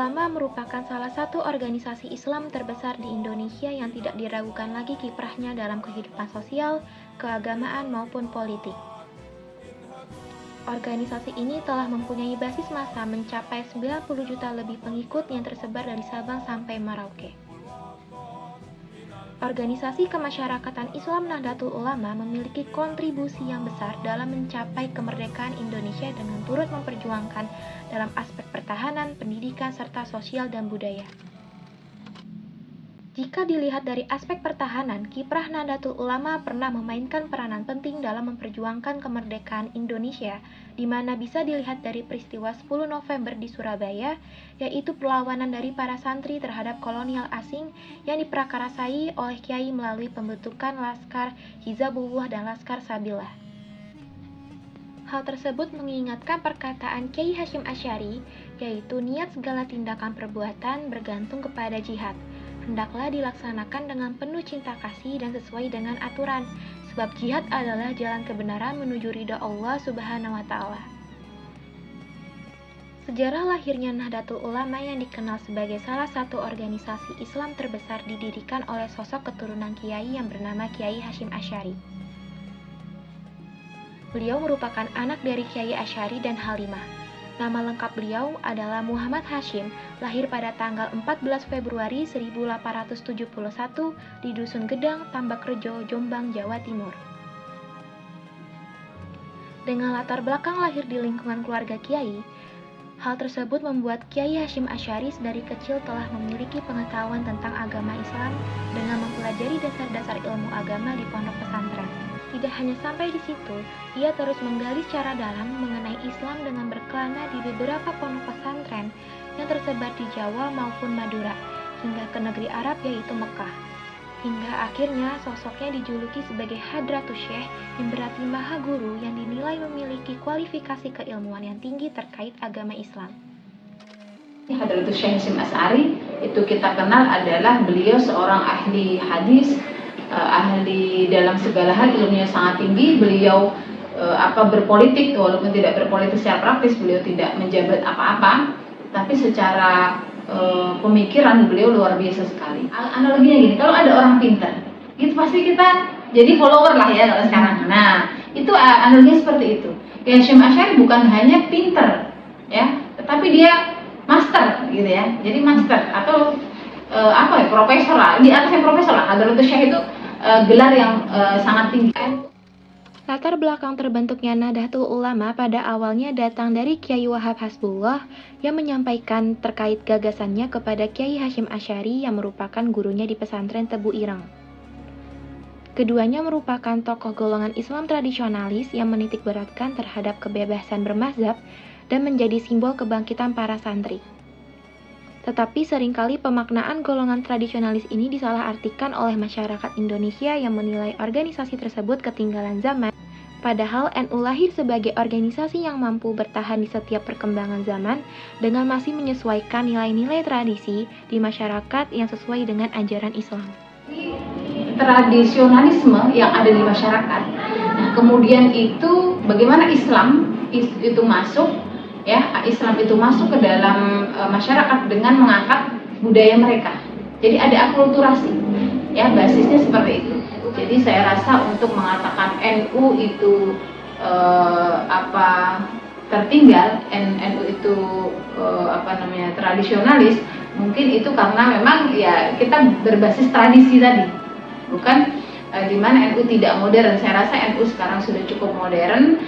Ulama merupakan salah satu organisasi Islam terbesar di Indonesia yang tidak diragukan lagi kiprahnya dalam kehidupan sosial, keagamaan maupun politik. Organisasi ini telah mempunyai basis massa mencapai 90 juta lebih pengikut yang tersebar dari Sabang sampai Merauke. Organisasi Kemasyarakatan Islam Nahdlatul Ulama memiliki kontribusi yang besar dalam mencapai kemerdekaan Indonesia dengan turut memperjuangkan dalam aspek pertahanan, pendidikan, serta sosial dan budaya. Jika dilihat dari aspek pertahanan, kiprah Nahdlatul Ulama pernah memainkan peranan penting dalam memperjuangkan kemerdekaan Indonesia, di mana bisa dilihat dari peristiwa 10 November di Surabaya, yaitu perlawanan dari para santri terhadap kolonial asing yang diprakarasai oleh Kiai melalui pembentukan Laskar Hizbullah dan Laskar Sabillah. Hal tersebut mengingatkan perkataan Kiai Hasyim Asy'ari, yaitu niat segala tindakan perbuatan bergantung kepada jihad. Hendaklah dilaksanakan dengan penuh cinta kasih dan sesuai dengan aturan, sebab jihad adalah jalan kebenaran menuju ridha Allah Subhanahu wa Ta'ala. Sejarah lahirnya Nahdlatul Ulama yang dikenal sebagai salah satu organisasi Islam terbesar didirikan oleh sosok keturunan Kiai yang bernama Kiai Hasyim Asy'ari. Beliau merupakan anak dari Kiai Asy'ari dan Halimah. Nama lengkap beliau adalah Muhammad Hasyim, lahir pada tanggal 14 Februari 1871 di Dusun Gedang, Tambakrejo, Jombang, Jawa Timur. Dengan latar belakang lahir di lingkungan keluarga Kiai, hal tersebut membuat Kiai Hasyim Asy'ari dari kecil telah memiliki pengetahuan tentang agama Islam dengan mempelajari dasar-dasar ilmu agama di pondok pesantren. Tidak hanya sampai di situ, ia terus menggali secara dalam mengenai Islam dengan berkelana di beberapa pondok pesantren yang tersebar di Jawa maupun Madura, hingga ke negeri Arab yaitu Mekah. Hingga akhirnya sosoknya dijuluki sebagai Hadratus Syekh yang berarti Maha Guru yang dinilai memiliki kualifikasi keilmuan yang tinggi terkait agama Islam. Hadratus Syekh Hasyim Asy'ari itu kita kenal adalah beliau seorang ahli hadis, ahli dalam segala hal, ilmunya sangat tinggi. Beliau berpolitik, walaupun tidak berpolitik secara praktis, beliau tidak menjabat apa-apa, tapi secara pemikiran beliau luar biasa sekali. Analoginya gini, kalau ada orang pintar, itu pasti kita jadi follower lah ya kalau sekarang. Nah, itu analoginya seperti itu. Kiai Hasyim Asy'ari bukan hanya pintar, ya, tetapi dia master, gitu ya. Jadi master atau profesor lah, di atasnya profesor lah. Hadratus Syekh itu gelar yang sangat tinggi. Latar belakang terbentuknya Nahdlatul Ulama pada awalnya datang dari Kiai Wahab Hasbullah yang menyampaikan terkait gagasannya kepada Kiai Hasyim Asy'ari yang merupakan gurunya di pesantren Tebu Ireng. Keduanya merupakan tokoh golongan Islam tradisionalis yang menitikberatkan terhadap kebebasan bermazhab dan menjadi simbol kebangkitan para santri. Tetapi seringkali pemaknaan golongan tradisionalis ini disalahartikan oleh masyarakat Indonesia yang menilai organisasi tersebut ketinggalan zaman, padahal NU lahir sebagai organisasi yang mampu bertahan di setiap perkembangan zaman dengan masih menyesuaikan nilai-nilai tradisi di masyarakat yang sesuai dengan ajaran Islam. Tradisionalisme yang ada di masyarakat. Nah, kemudian itu bagaimana Islam itu masuk, ya, Islam itu masuk ke dalam masyarakat dengan mengangkat budaya mereka. Jadi ada akulturasi, ya, basisnya seperti itu. Jadi saya rasa untuk mengatakan NU itu tertinggal, NU itu tradisionalis, mungkin itu karena memang ya kita berbasis tradisi tadi, bukan di mana NU tidak modern. Saya rasa NU sekarang sudah cukup modern,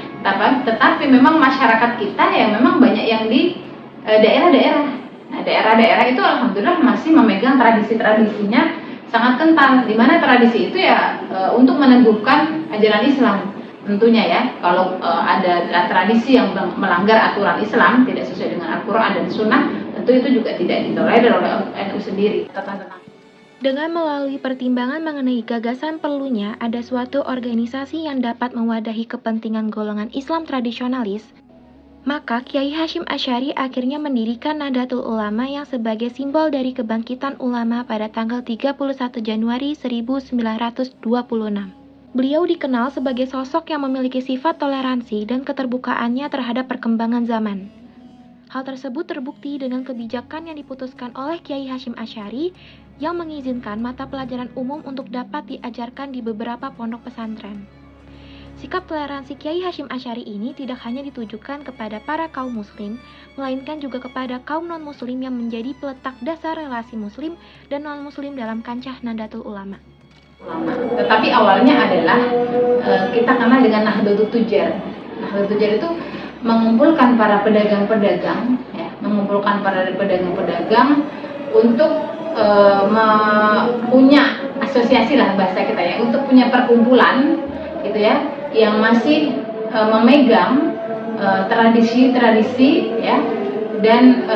tetapi memang masyarakat kita ya memang banyak yang di daerah-daerah. Nah, daerah-daerah itu alhamdulillah masih memegang tradisi-tradisinya sangat kental, di mana tradisi itu ya untuk meneguhkan ajaran Islam tentunya ya. Kalau ada tradisi yang melanggar aturan Islam, tidak sesuai dengan Al-Quran dan Sunnah, tentu itu juga tidak ditolerir oleh NU sendiri. Dengan melalui pertimbangan mengenai gagasan perlunya ada suatu organisasi yang dapat mewadahi kepentingan golongan Islam tradisionalis, maka Kiai Hasyim Asy'ari akhirnya mendirikan Nahdlatul Ulama yang sebagai simbol dari kebangkitan ulama pada tanggal 31 Januari 1926. Beliau dikenal sebagai sosok yang memiliki sifat toleransi dan keterbukaannya terhadap perkembangan zaman. Hal tersebut terbukti dengan kebijakan yang diputuskan oleh Kiai Hasyim Asy'ari yang mengizinkan mata pelajaran umum untuk dapat diajarkan di beberapa pondok pesantren. Sikap toleransi Kiai Hasyim Asy'ari ini tidak hanya ditujukan kepada para kaum muslim, melainkan juga kepada kaum non-muslim yang menjadi peletak dasar relasi muslim dan non-muslim dalam kancah Nahdlatul Ulama. Tetapi awalnya adalah kita kenal dengan Nahdlatul Tujar. Nahdlatul Tujar itu mengumpulkan para pedagang-pedagang, ya, untuk punya asosiasi lah bahasa kita ya, untuk punya perkumpulan, gitu ya, yang masih memegang tradisi-tradisi, ya, dan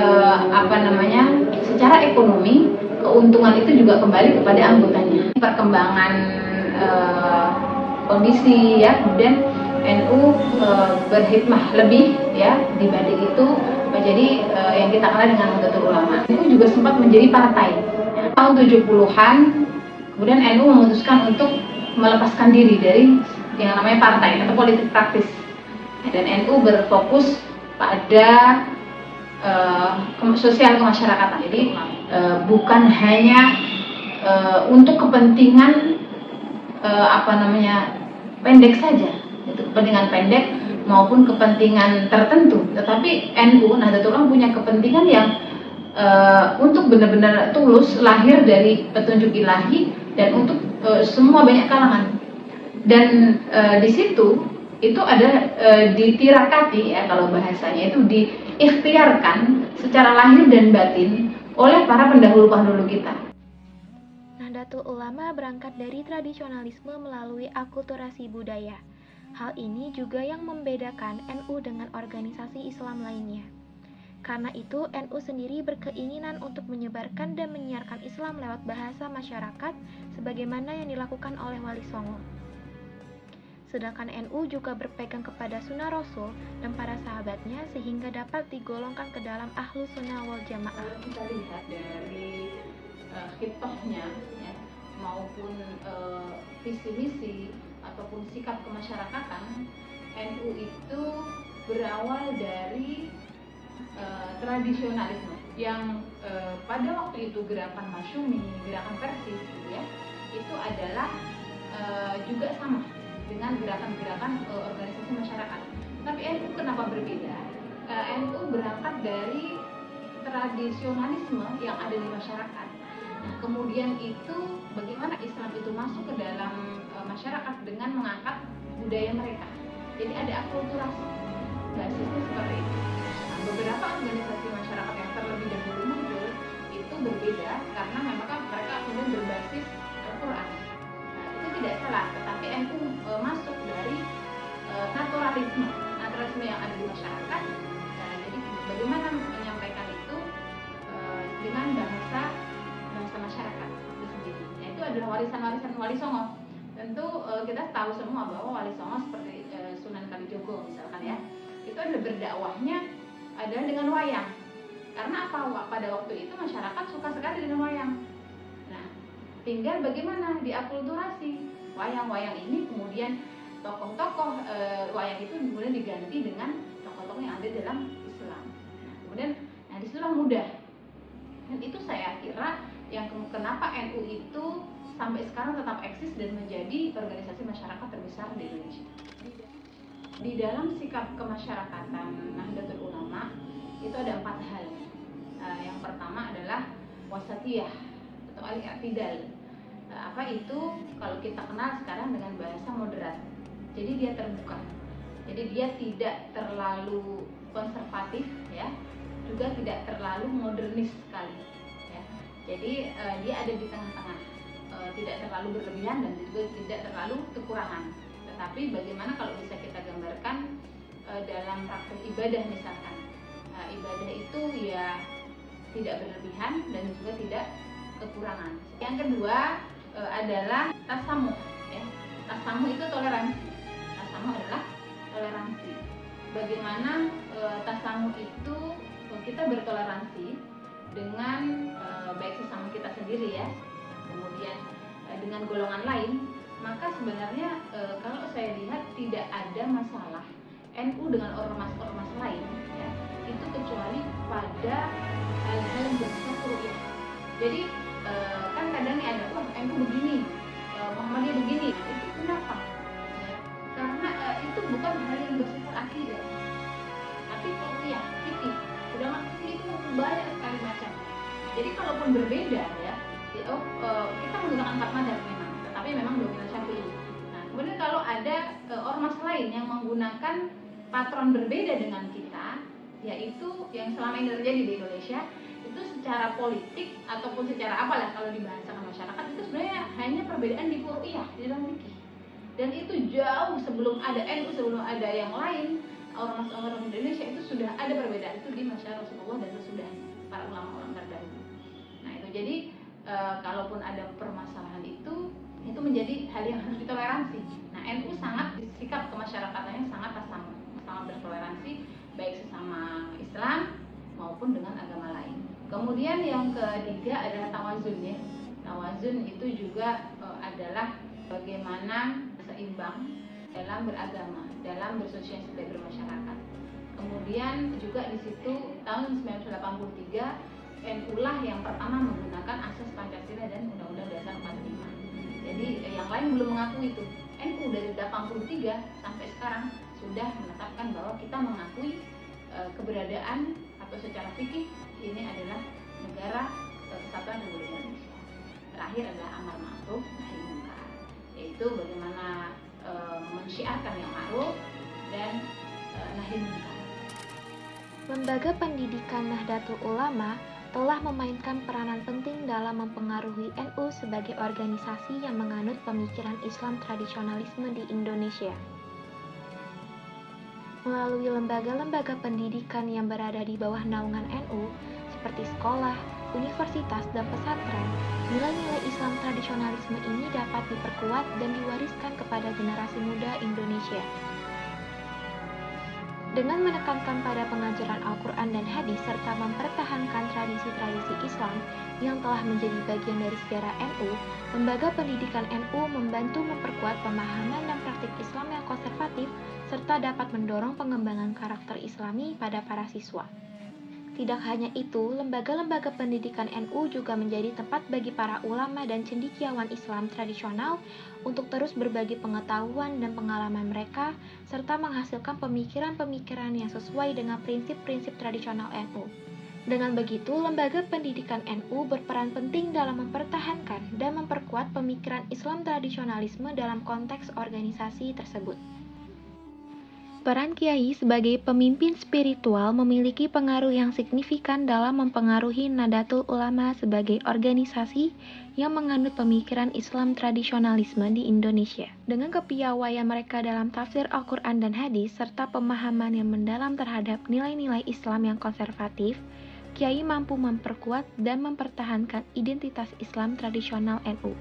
secara ekonomi keuntungan itu juga kembali kepada anggotanya. Perkembangan kondisi, ya, kemudian NU berhikmah lebih, ya, dibanding itu menjadi yang kita kenal dengan Nahdlatul Ulama. NU juga sempat menjadi partai. Ya. Tahun 70-an kemudian NU memutuskan untuk melepaskan diri dari yang namanya partai atau politik praktis. Dan NU berfokus pada sosial kemasyarakatan. Jadi bukan hanya untuk kepentingan pendek saja, itu kepentingan pendek maupun kepentingan tertentu. Tetapi NU Nahdlatul Ulama punya kepentingan yang untuk benar-benar tulus, lahir dari petunjuk ilahi dan untuk semua banyak kalangan. Dan di situ itu ada ditirakati, ya, kalau bahasanya itu diikhtiarkan secara lahir dan batin oleh para pendahulu-pendahulu kita. Nahdlatul Ulama berangkat dari tradisionalisme melalui akulturasi budaya. Hal ini juga yang membedakan NU dengan organisasi Islam lainnya. Karena itu, NU sendiri berkeinginan untuk menyebarkan dan menyiarkan Islam lewat bahasa masyarakat sebagaimana yang dilakukan oleh Wali Songo. Sedangkan NU juga berpegang kepada sunnah Rasul dan para sahabatnya sehingga dapat digolongkan ke dalam Ahlus Sunnah wal Jamaah. Kita lihat dari khitohnya, ya, maupun visi misi ataupun sikap kemasyarakatan, NU itu berawal dari tradisionalisme yang pada waktu itu gerakan Masyumi, gerakan Persis, gitu ya, itu adalah juga sama dengan gerakan-gerakan organisasi masyarakat. Tapi NU kenapa berbeda? NU berangkat dari tradisionalisme yang ada di masyarakat. Nah, kemudian itu bagaimana Islam itu masuk ke dalam masyarakat dengan mengangkat budaya mereka. Jadi ada akulturasi, basisnya seperti itu. Nah, beberapa organisasi masyarakat yang terlebih dahulu muncul itu berbeda karena memang mereka kemudian berbasis Al-Quran. Nah, itu tidak salah, tetapi NU masuk dari naturalisme yang ada di masyarakat. Jadi bagaimana menyampaikan itu dengan bahasa masyarakat itu sendiri. Nah, itu adalah warisan-warisan Wali Songo. Tentu kita tahu semua bahwa Wali Songo seperti Sunan Kalijogo misalkan, ya, itu adalah berdakwahnya adalah dengan wayang. Karena apa? Pada waktu itu masyarakat suka sekali dengan wayang. Nah, tinggal bagaimana diakulturasi wayang-wayang ini, kemudian tokoh-tokoh wayang itu kemudian diganti dengan tokoh-tokoh yang ada dalam Islam. Nah, kemudian disitulah mudah. Dan itu saya kira yang kenapa NU itu sampai sekarang tetap eksis dan menjadi organisasi masyarakat terbesar di Indonesia. Di dalam sikap kemasyarakatan Nahdlatul Ulama itu ada 4 hal. Yang pertama adalah wasatiyah atau al-i'tidal. Apa itu? Kalau kita kenal sekarang dengan bahasa moderat. Jadi dia terbuka. Jadi dia tidak terlalu konservatif, ya, juga tidak terlalu modernis sekali, ya. Jadi dia ada di tengah-tengah, tidak terlalu berlebihan dan juga tidak terlalu kekurangan. Tetapi bagaimana kalau bisa kita gambarkan dalam praktek ibadah misalkan, ibadah itu ya tidak berlebihan dan juga tidak kekurangan. Yang kedua adalah tasamuh, ya. Tasamuh itu toleransi. Tasamuh adalah toleransi. Bagaimana tasamuh itu kita bertoleransi dengan baik sesama kita sendiri, ya, kemudian dengan golongan lain, maka sebenarnya kalau saya lihat tidak ada masalah NU dengan ormas-ormas lain ya, itu kecuali pada hal-hal yang bersifat ru'yah. Jadi kan kadang nih ada NU begini, Muhammadiyah begini, itu kenapa? Ya, karena itu bukan hal yang bersifat akidah, tapi ru'yah, fikih. Sedangkan fikih itu banyak sekali macam. Jadi kalaupun berbeda ya, kita menggunakan empat mazhab memang, tetapi memang dominan Syafi'i. Nah, kemudian kalau ada ormas lain yang menggunakan patron berbeda dengan kita, yaitu yang selama ini terjadi di Indonesia, itu secara politik ataupun secara apalah kalau dibahasakan masyarakat, itu sebenarnya hanya perbedaan di furu'iyah, di dalam fikih. Dan itu jauh sebelum ada NU, sebelum ada yang lain, ormas-ormas Indonesia itu sudah ada perbedaan itu di masyarakat Rasulullah dan sesudahnya, para ulama-ulama terdahulu. Nah itu jadi kalaupun ada permasalahan itu menjadi hal yang harus ditoleransi. Nah NU sangat sikap kemasyarakatan sangat bertoleransi baik sesama Islam maupun dengan agama lain. Kemudian yang ketiga adalah tawazun ya. Tawazun itu juga adalah bagaimana seimbang dalam beragama, dalam bersosialisasi bermasyarakat. Kemudian juga di situ tahun 1983 NU lah yang pertama menggunakan asas Pancasila dan Undang-Undang Dasar 45. Jadi yang lain belum mengakui itu. NU dari 83 sampai sekarang sudah menetapkan bahwa kita mengakui keberadaan atau secara fikih ini adalah negara kesatuan Republik Indonesia. Terakhir adalah amar ma'ruf nahi munkar, yaitu bagaimana mensyiarkan yang ma'ruf dan nahi munkar. Lembaga pendidikan Nahdlatul Ulama telah memainkan peranan penting dalam mempengaruhi NU sebagai organisasi yang menganut pemikiran Islam tradisionalisme di Indonesia. Melalui lembaga-lembaga pendidikan yang berada di bawah naungan NU, seperti sekolah, universitas, dan pesantren, nilai-nilai Islam tradisionalisme ini dapat diperkuat dan diwariskan kepada generasi muda Indonesia. Dengan menekankan pada pengajaran Al-Quran dan Hadis serta mempertahankan tradisi-tradisi Islam yang telah menjadi bagian dari sejarah NU, lembaga pendidikan NU membantu memperkuat pemahaman dan praktik Islam yang konservatif serta dapat mendorong pengembangan karakter Islami pada para siswa. Tidak hanya itu, lembaga-lembaga pendidikan NU juga menjadi tempat bagi para ulama dan cendekiawan Islam tradisional untuk terus berbagi pengetahuan dan pengalaman mereka, serta menghasilkan pemikiran-pemikiran yang sesuai dengan prinsip-prinsip tradisional NU. Dengan begitu, lembaga pendidikan NU berperan penting dalam mempertahankan dan memperkuat pemikiran Islam tradisionalisme dalam konteks organisasi tersebut. Peran kiai sebagai pemimpin spiritual memiliki pengaruh yang signifikan dalam mempengaruhi Nahdlatul Ulama sebagai organisasi yang menganut pemikiran Islam tradisionalisme di Indonesia. Dengan kepiawaian mereka dalam tafsir Al-Quran dan Hadis serta pemahaman yang mendalam terhadap nilai-nilai Islam yang konservatif, kiai mampu memperkuat dan mempertahankan identitas Islam tradisional NU.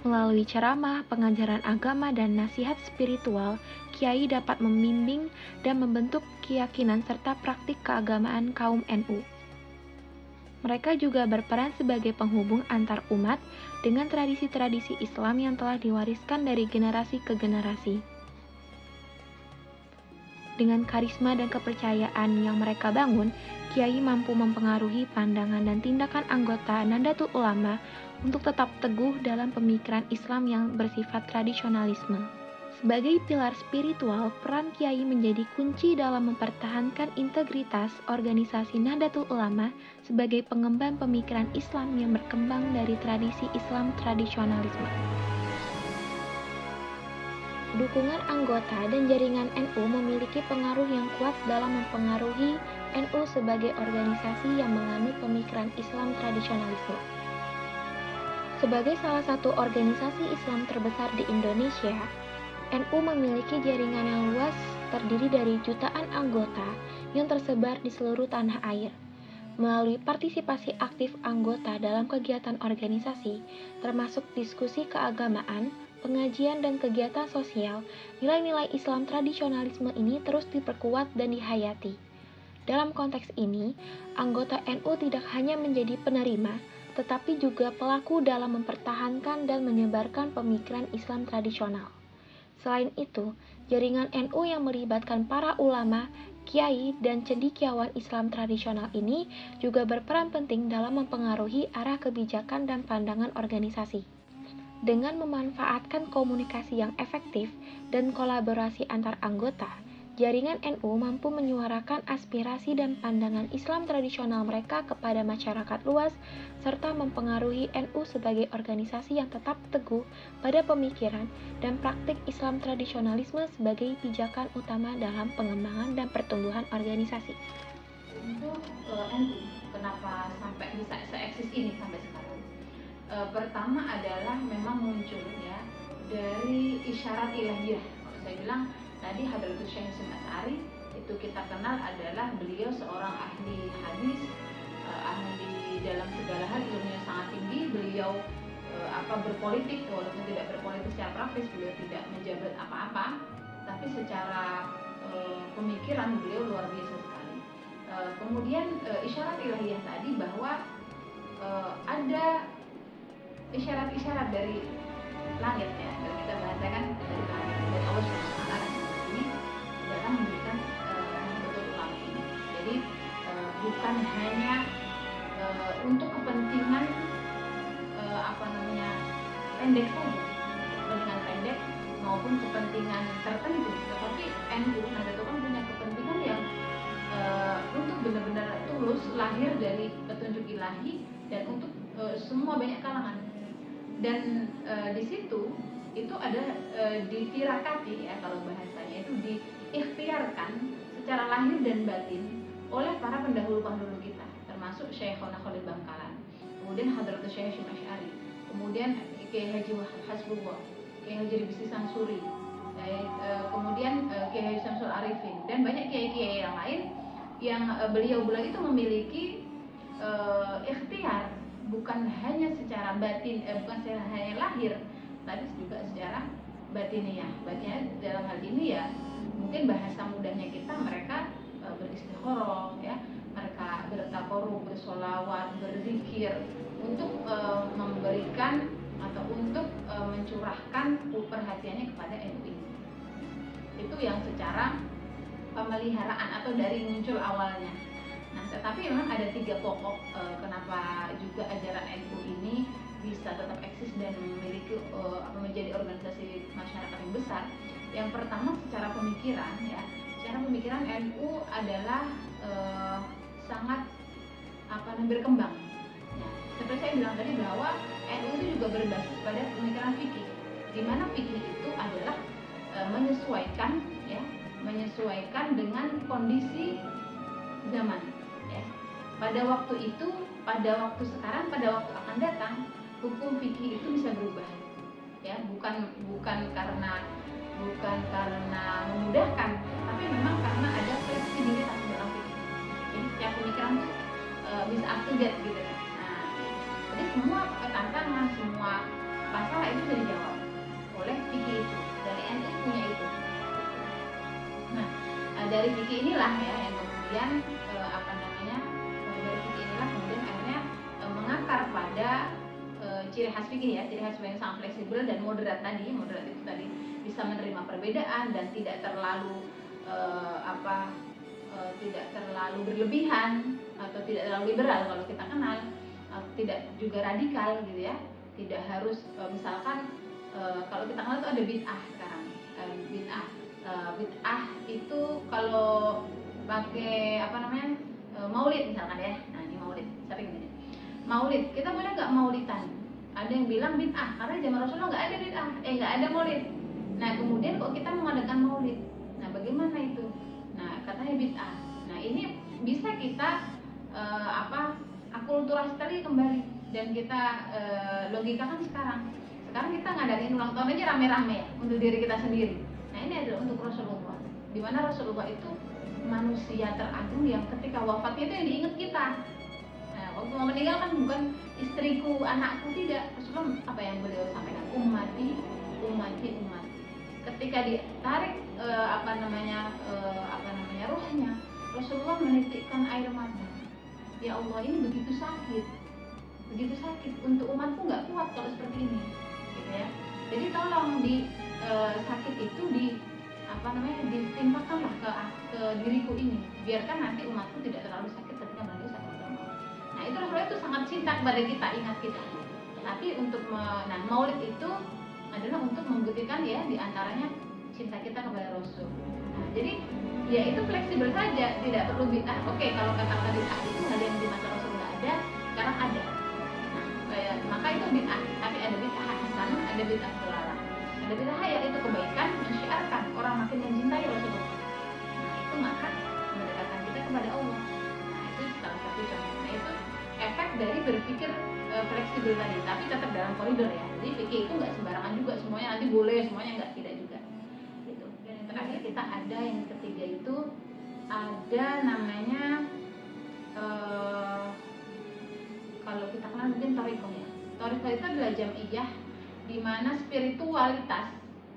Melalui ceramah, pengajaran agama, dan nasihat spiritual, kiai dapat membimbing dan membentuk keyakinan serta praktik keagamaan kaum NU. Mereka juga berperan sebagai penghubung antar umat dengan tradisi-tradisi Islam yang telah diwariskan dari generasi ke generasi. Dengan karisma dan kepercayaan yang mereka bangun, kiai mampu mempengaruhi pandangan dan tindakan anggota Nahdlatul Ulama untuk tetap teguh dalam pemikiran Islam yang bersifat tradisionalisme. Sebagai pilar spiritual, peran kiai menjadi kunci dalam mempertahankan integritas organisasi Nahdlatul Ulama sebagai pengemban pemikiran Islam yang berkembang dari tradisi Islam tradisionalisme. Dukungan anggota dan jaringan NU memiliki pengaruh yang kuat dalam mempengaruhi NU sebagai organisasi yang menganut pemikiran Islam tradisionalisme. Sebagai salah satu organisasi Islam terbesar di Indonesia, NU memiliki jaringan yang luas terdiri dari jutaan anggota yang tersebar di seluruh tanah air. Melalui partisipasi aktif anggota dalam kegiatan organisasi, termasuk diskusi keagamaan, pengajian, dan kegiatan sosial, nilai-nilai Islam tradisionalisme ini terus diperkuat dan dihayati. Dalam konteks ini, anggota NU tidak hanya menjadi penerima, tetapi juga pelaku dalam mempertahankan dan menyebarkan pemikiran Islam tradisional. Selain itu, jaringan NU yang melibatkan para ulama, kiai, dan cendekiawan Islam tradisional ini juga berperan penting dalam mempengaruhi arah kebijakan dan pandangan organisasi. Dengan memanfaatkan komunikasi yang efektif dan kolaborasi antar anggota, jaringan NU mampu menyuarakan aspirasi dan pandangan Islam tradisional mereka kepada masyarakat luas, serta mempengaruhi NU sebagai organisasi yang tetap teguh pada pemikiran dan praktik Islam tradisionalisme sebagai pijakan utama dalam pengembangan dan pertumbuhan organisasi. Untuk NU, kenapa sampai bisa seeksis ini sampai sekarang? Pertama adalah memang muncul ya dari isyarat ilahiyah. Kalau saya bilang tadi Hadratus Syekh Hasyim Asy'ari itu kita kenal adalah beliau seorang ahli hadis, ahli dalam segala hal, ilmunya sangat tinggi. Beliau berpolitik, walaupun tidak berpolitik secara praktis, beliau tidak menjabat apa-apa, tapi secara pemikiran beliau luar biasa sekali. Kemudian isyarat ilahiyah tadi bahwa ada isyarat-isyarat dari langit ya, kalau kita bahasakan dari langit, dari Allah Subhanahu wa taala ini dalam memberikan betul ulama ini. Jadi bukan hanya untuk kepentingan pendek saja, kepentingan pendek maupun kepentingan tertentu, tetapi NU Nahdlatul kan punya kepentingan yang untuk benar-benar tulus, lahir dari petunjuk ilahi dan untuk semua banyak kalangan. Dan di situ itu ada ditirakati ya, kalau bahasanya itu diikhtiarkan secara lahir dan batin oleh para pendahulu-pendahulu kita, termasuk Syekhona Khalil Bangkalan, kemudian Hadratus Syekh Hasyim Asy'ari, kemudian Kiai Haji Wahab Hasbullah, Kiai Haji Bisri Samsuri, kemudian Kiai Haji Samsul Arifin, dan banyak kiai-kiai yang lain yang beliau-beliau itu memiliki ikhtiar bukan hanya secara batin, bukan secara hanya lahir, tapi juga secara batiniah. Batiniah dalam hal ini ya mungkin bahasa mudahnya kita, mereka beristikharah ya, mereka bertakarrub, bersolawat, berzikir untuk memberikan atau untuk mencurahkan perhatiannya kepada NU ini. Itu yang secara pemeliharaan atau dari muncul awalnya. Nah, tetapi memang ada 3 pokok kenapa juga ajaran NU ini bisa tetap eksis dan memiliki menjadi organisasi masyarakat yang besar. Yang pertama secara pemikiran ya, secara pemikiran NU adalah sangat berkembang. Nah, seperti saya bilang tadi bahwa NU itu juga berbasis pada pemikiran fikih, di mana fikih itu adalah menyesuaikan dengan kondisi zaman. Ya. Pada waktu itu, pada waktu sekarang, pada waktu akan datang, hukum fikih itu bisa berubah. Ya, bukan karena memudahkan, tapi memang karena ada fleksibilitas dalam fikih. Jadi setiap pemikiran itu bisa up to date gitu. Nah, jadi semua tantangan, semua masalah itu bisa dijawab oleh fikih itu. Dari NU punya itu. Nah, dari fikih inilah ya yang kemudian dari fikih inilah kemudian akhirnya mengakar pada ciri khas fikih ya, ciri khas yang sangat fleksibel dan moderat tadi. Moderat itu tadi bisa menerima perbedaan dan tidak terlalu tidak terlalu berlebihan atau tidak terlalu liberal kalau kita kenal, tidak juga radikal gitu ya. Tidak harus misalkan kalau kita kenal itu ada bid'ah sekarang. Bid'ah itu kalau pakai maulid misalkan ya. Nah, ini maulid, sering gini. Maulid, kita boleh nggak maulidan? Ada yang bilang bid'ah karena zaman Rasulullah nggak ada bid'ah, nggak ada maulid. Nah, kemudian kok kita mengadakan maulid? Nah, bagaimana itu? Nah, katanya bid'ah. Nah, ini bisa kita akulturasi kembali dan kita logikakan sekarang. Sekarang kita ngadain ulang tahun aja rame-rame ya, untuk diri kita sendiri. Nah, ini adalah untuk Rasulullah. Di mana Rasulullah itu manusia teragung yang ketika wafatnya itu yang diingat kita. Nah, waktu mau meninggal kan bukan istriku, anakku, tidak. Rasulullah apa yang beliau sampaikan? Ummati. Ketika ditarik ruhnya, Rasulullah menitikkan air mata. Ya Allah, ini begitu sakit untuk umatku nggak kuat kalau seperti ini, gitu ya. Jadi tolong di sakit itu diriku ini, biarkan nanti umatku tidak terlalu sakit ketika beliau sakaratul maut. Nah itu Rasulullah itu sangat cinta kepada kita, ingat kita. Tapi untuk Maulid itu adalah untuk membuktikan ya diantaranya cinta kita kepada Rasul. Nah, jadi ya itu fleksibel saja, tidak perlu bid'ah. Oke, kalau kata bid'ah itu hal yang di masa Rasul nggak ada, sekarang ada. Nah, maka itu bid'ah. Tapi ada bid'ah hasan, ada bid'ah terlarang. Ada bid'ah yaitu kebaikan, mensyiarkan orang makin mencintai Rasulullah. Nah itu maka mendekatkan kita kepada Allah. Nah itu salah satu contoh. Nah itu efek dari berpikir fleksibel tadi, tapi tetap dalam koridor ya. Jadi fikih itu nggak sembarangan juga, semuanya nanti boleh, semuanya nggak, tidak juga. Gitu. Dan yang terakhir kita ada yang ketiga itu ada namanya kalau kita kenal mungkin Thariqah ya. Thariqah itu adalah jam'iyah di mana spiritualitas,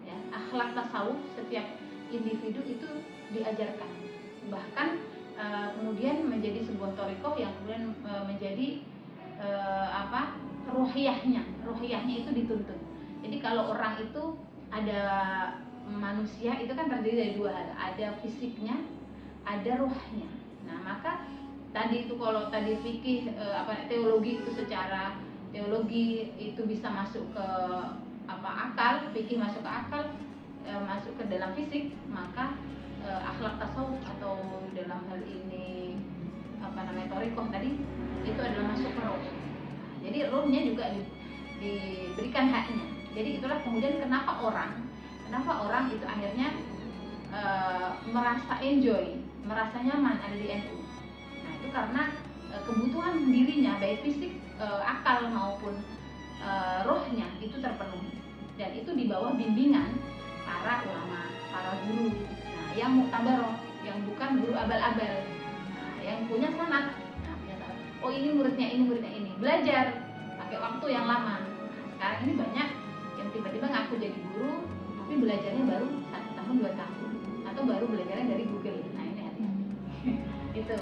ya, akhlak tasawuf setiap individu itu diajarkan. Bahkan kemudian menjadi sebuah thariqah yang kemudian menjadi ruhiyahnya itu dituntut. Jadi kalau orang itu ada manusia itu kan terdiri dari dua hal, ada fisiknya, ada ruhnya. Nah maka tadi itu kalau tadi fikih teologi itu secara teologi itu bisa masuk ke akal, fikih masuk ke akal, masuk ke dalam fisik, maka akhlak tasawuf atau dalam hal ini thariqah tadi itu adalah masuk ke ruh. Jadi ruhnya juga diberikan haknya. Jadi itulah kemudian kenapa orang itu akhirnya merasa enjoy, merasa nyaman ada di NU. Nah itu karena kebutuhan dirinya baik fisik, akal maupun rohnya itu terpenuhi, dan itu di bawah bimbingan para ulama, para guru. Nah yang muktabaroh, yang bukan guru abal-abal, nah, yang punya sanad. Oh ini muridnya ini, belajar pakai waktu yang lama. Nah, sekarang ini banyak yang tiba-tiba ngaku jadi guru tapi belajarnya baru 1 tahun 2 tahun atau baru belajarnya dari Google. Nah ini hati-hati. Itu.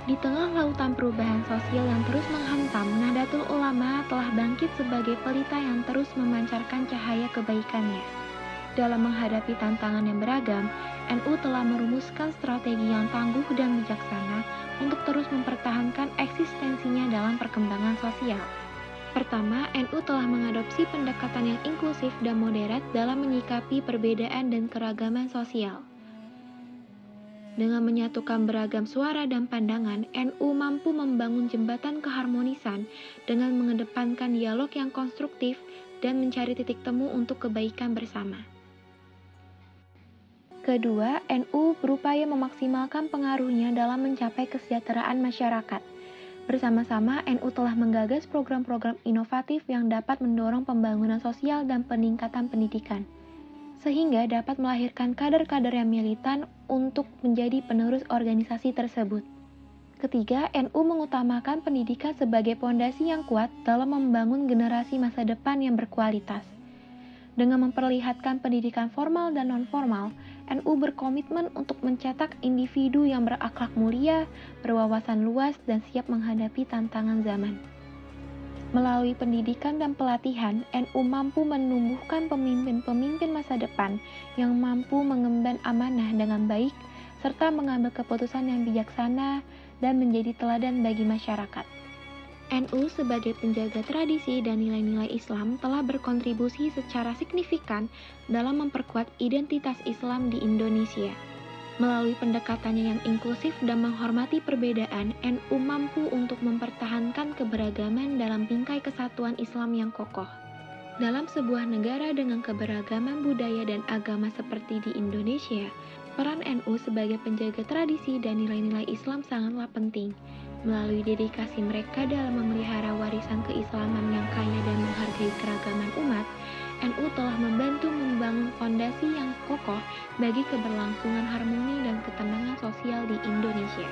Di tengah lautan perubahan sosial yang terus menghantam, Nahdlatul Ulama telah bangkit sebagai pelita yang terus memancarkan cahaya kebaikannya. Dalam menghadapi tantangan yang beragam, NU telah merumuskan strategi yang tangguh dan bijaksana untuk terus mempertahankan eksistensinya dalam perkembangan sosial. Pertama, NU telah mengadopsi pendekatan yang inklusif dan moderat dalam menyikapi perbedaan dan keragaman sosial. Dengan menyatukan beragam suara dan pandangan, NU mampu membangun jembatan keharmonisan dengan mengedepankan dialog yang konstruktif dan mencari titik temu untuk kebaikan bersama. Kedua, NU berupaya memaksimalkan pengaruhnya dalam mencapai kesejahteraan masyarakat. Bersama-sama, NU telah menggagas program-program inovatif yang dapat mendorong pembangunan sosial dan peningkatan pendidikan, sehingga dapat melahirkan kader-kader yang militan untuk menjadi penerus organisasi tersebut. Ketiga, NU mengutamakan pendidikan sebagai pondasi yang kuat dalam membangun generasi masa depan yang berkualitas. Dengan memperlihatkan pendidikan formal dan non-formal, NU berkomitmen untuk mencetak individu yang berakhlak mulia, berwawasan luas, dan siap menghadapi tantangan zaman. Melalui pendidikan dan pelatihan, NU mampu menumbuhkan pemimpin-pemimpin masa depan yang mampu mengemban amanah dengan baik, serta mengambil keputusan yang bijaksana dan menjadi teladan bagi masyarakat. NU sebagai penjaga tradisi dan nilai-nilai Islam telah berkontribusi secara signifikan dalam memperkuat identitas Islam di Indonesia. Melalui pendekatannya yang inklusif dan menghormati perbedaan, NU mampu untuk mempertahankan keberagaman dalam bingkai kesatuan Islam yang kokoh. Dalam sebuah negara dengan keberagaman budaya dan agama seperti di Indonesia, peran NU sebagai penjaga tradisi dan nilai-nilai Islam sangatlah penting. Melalui dedikasi mereka dalam memelihara warisan keislaman yang kaya dan menghargai keragaman umat, NU telah membantu membangun fondasi yang kokoh bagi keberlangsungan harmoni dan ketenangan sosial di Indonesia.